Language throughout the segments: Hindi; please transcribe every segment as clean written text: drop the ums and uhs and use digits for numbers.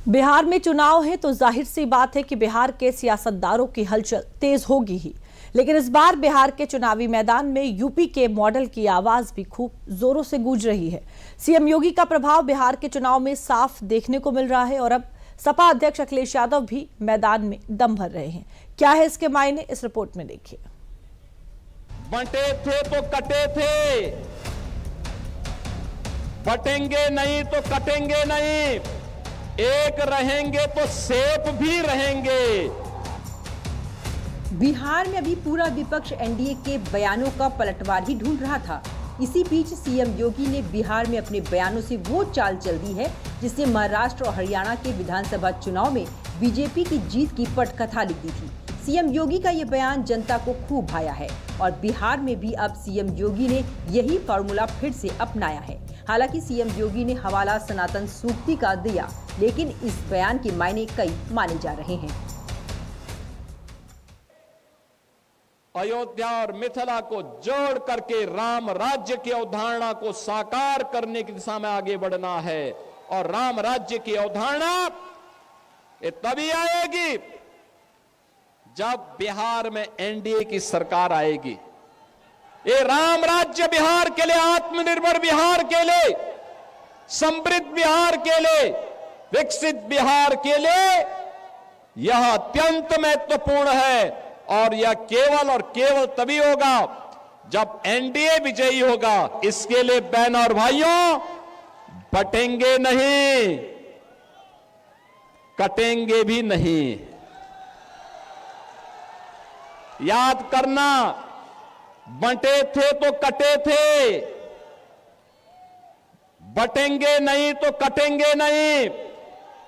बिहार में चुनाव है तो जाहिर सी बात है कि बिहार के सियासतदारों की हलचल तेज होगी ही। लेकिन इस बार बिहार के चुनावी मैदान में यूपी के मॉडल की आवाज भी खूब जोरों से गूंज रही है। सीएम योगी का प्रभाव बिहार के चुनाव में साफ देखने को मिल रहा है और अब सपा अध्यक्ष अखिलेश यादव भी मैदान में दम भर रहे हैं। क्या है इसके मायने, इस रिपोर्ट में देखिए। बंटे थे तो कटे थे, बटेंगे नहीं तो कटेंगे नहीं, एक रहेंगे तो सेफ भी रहेंगे। बिहार में अभी पूरा विपक्ष एनडीए के बयानों का पलटवार ही ढूंढ रहा था। इसी बीच सीएम योगी ने बिहार में अपने बयानों से वो चाल चल दी है जिसने महाराष्ट्र और हरियाणा के विधानसभा चुनाव में बीजेपी की जीत की पटकथा लिख दी थी। सीएम योगी का ये बयान जनता को खूब भाया है और बिहार में भी अब सीएम योगी ने यही फार्मूला फिर से अपनाया है। हालांकि सीएम योगी ने हवाला सनातन सूक्ति का दिया, लेकिन इस बयान के मायने कई माने जा रहे हैं। अयोध्या और मिथिला को जोड़ करके राम राज्य की अवधारणा को साकार करने की दिशा में आगे बढ़ना है। और राम राज्य की अवधारणा ये तभी आएगी जब बिहार में एनडीए की सरकार आएगी। ये राम राज्य बिहार के लिए, आत्मनिर्भर बिहार के लिए, समृद्ध बिहार के लिए, विकसित बिहार के लिए यह अत्यंत महत्वपूर्ण है। और यह केवल और केवल तभी होगा जब एनडीए विजयी होगा। इसके लिए बहन और भाइयों, बटेंगे नहीं, कटेंगे भी नहीं। याद करना, बंटे थे तो कटे थे, बटेंगे नहीं तो कटेंगे नहीं,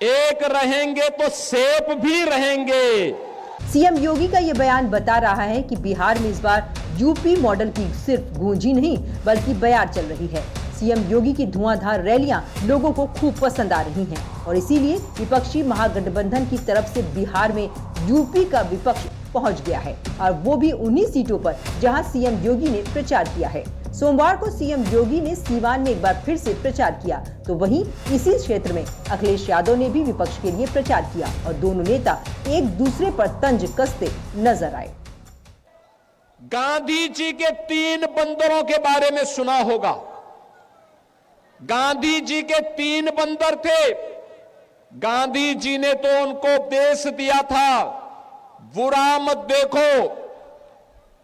एक रहेंगे तो सेफ भी रहेंगे। सीएम योगी का ये बयान बता रहा है कि बिहार में इस बार यूपी मॉडल की सिर्फ गूंज ही नहीं बल्कि बयार चल रही है। सीएम योगी की धुआंधार रैलियां लोगों को खूब पसंद आ रही हैं और इसीलिए विपक्षी महागठबंधन की तरफ से बिहार में यूपी का विपक्ष पहुंच गया है और वो भी उन्हीं सीटों पर जहां सीएम योगी ने प्रचार किया है। सोमवार को सीएम योगी ने सीवान में एक बार फिर से प्रचार किया, तो वहीं इसी क्षेत्र में अखिलेश यादव ने भी विपक्ष के लिए प्रचार किया और दोनों नेता एक दूसरे पर तंज कसते नजर आए। गांधी जी के 3 बंदरों के बारे में सुना होगा। गांधी जी के 3 बंदर थे। गांधी जी ने तो उनको उपदेश दिया था, बुरा मत देखो,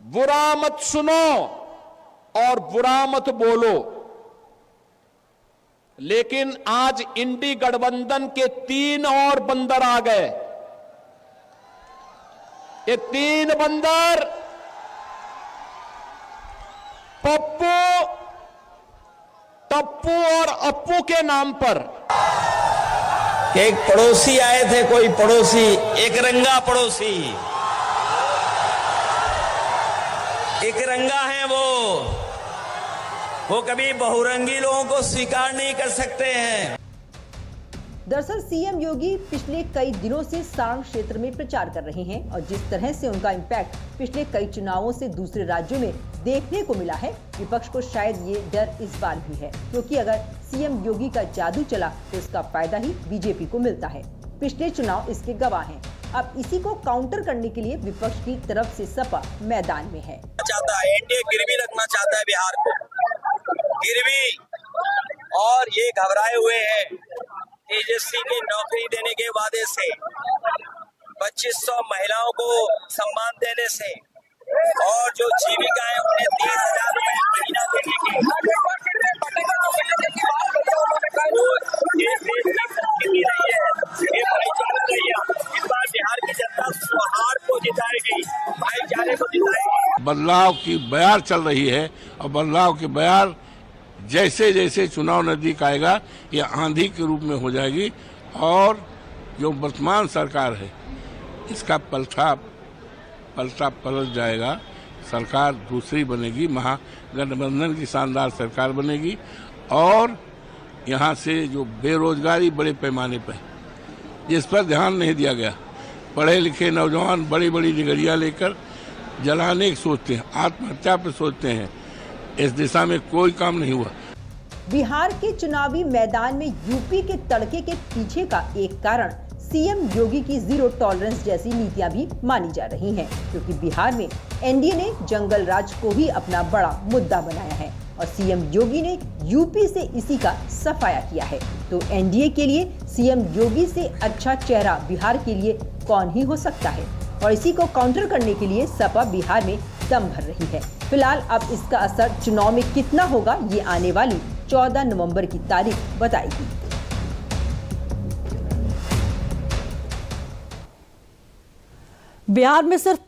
बुरा मत सुनो और बुरा मत बोलो। लेकिन आज इंडी गठबंधन के 3 और बंदर आ गए। ये 3 बंदर पप्पू, टप्पू और अप्पू के नाम पर। एक पड़ोसी आए थे, कोई पड़ोसी, एक रंगा पड़ोसी, एक रंगा है वो कभी बहुरंगी लोगों को स्वीकार नहीं कर सकते हैं। दरअसल सीएम योगी पिछले कई दिनों से सारण क्षेत्र में प्रचार कर रहे हैं और जिस तरह से उनका इम्पैक्ट पिछले कई चुनावों से दूसरे राज्यों में देखने को मिला है, विपक्ष को शायद ये डर इस बार भी है, क्योंकि अगर सीएम योगी का जादू चला तो इसका फायदा ही बीजेपी को मिलता है। पिछले चुनाव इसके गवाह हैं। अब इसी को काउंटर करने के लिए विपक्ष की तरफ से सपा मैदान में है। एनडीए गिरवी रखना चाहता है बिहार को, गिरवी, और ये घबराए हुए हैं तेजस्वी की नौकरी देने के वादे से, 2500 महिलाओं को सम्मान देने से और जो जीविका है उन्हें 30,000 रुपए महीना देने की। इस बार बिहार की जनता सौहार्द को जिताएगी, भाईचारे को जिताएगी। बदलाव की बयार चल रही है और बदलाव की बयार जैसे जैसे चुनाव नजदीक आएगा ये आंधी के रूप में हो जाएगी और जो वर्तमान सरकार है इसका पलटा पलट जाएगा। सरकार दूसरी बनेगी, महागठबंधन की शानदार सरकार बनेगी और यहाँ से जो बेरोजगारी बड़े पैमाने पर जिस पर ध्यान नहीं दिया गया, पढ़े लिखे नौजवान बड़ी बड़ी डिग्रियाँ लेकर जलाने की सोचते हैं, आत्महत्या पर सोचते हैं, इस दिशा में कोई काम नहीं हुआ। बिहार के चुनावी मैदान में यूपी के तड़के के पीछे का एक कारण सीएम योगी की जीरो टॉलरेंस जैसी नीतियां भी मानी जा रही हैं, क्योंकि बिहार में एनडीए ने जंगल राज को ही अपना बड़ा मुद्दा बनाया है और सीएम योगी ने यूपी से इसी का सफाया किया है। तो एनडीए के लिए सीएम योगी से अच्छा चेहरा बिहार के लिए कौन ही हो सकता है, और इसी को काउंटर करने के लिए सपा बिहार में दम भर रही है। फिलहाल अब इसका असर चुनाव में कितना होगा, ये आने वाली 14 नवंबर की तारीख बताएगी। बिहार में सिर्फ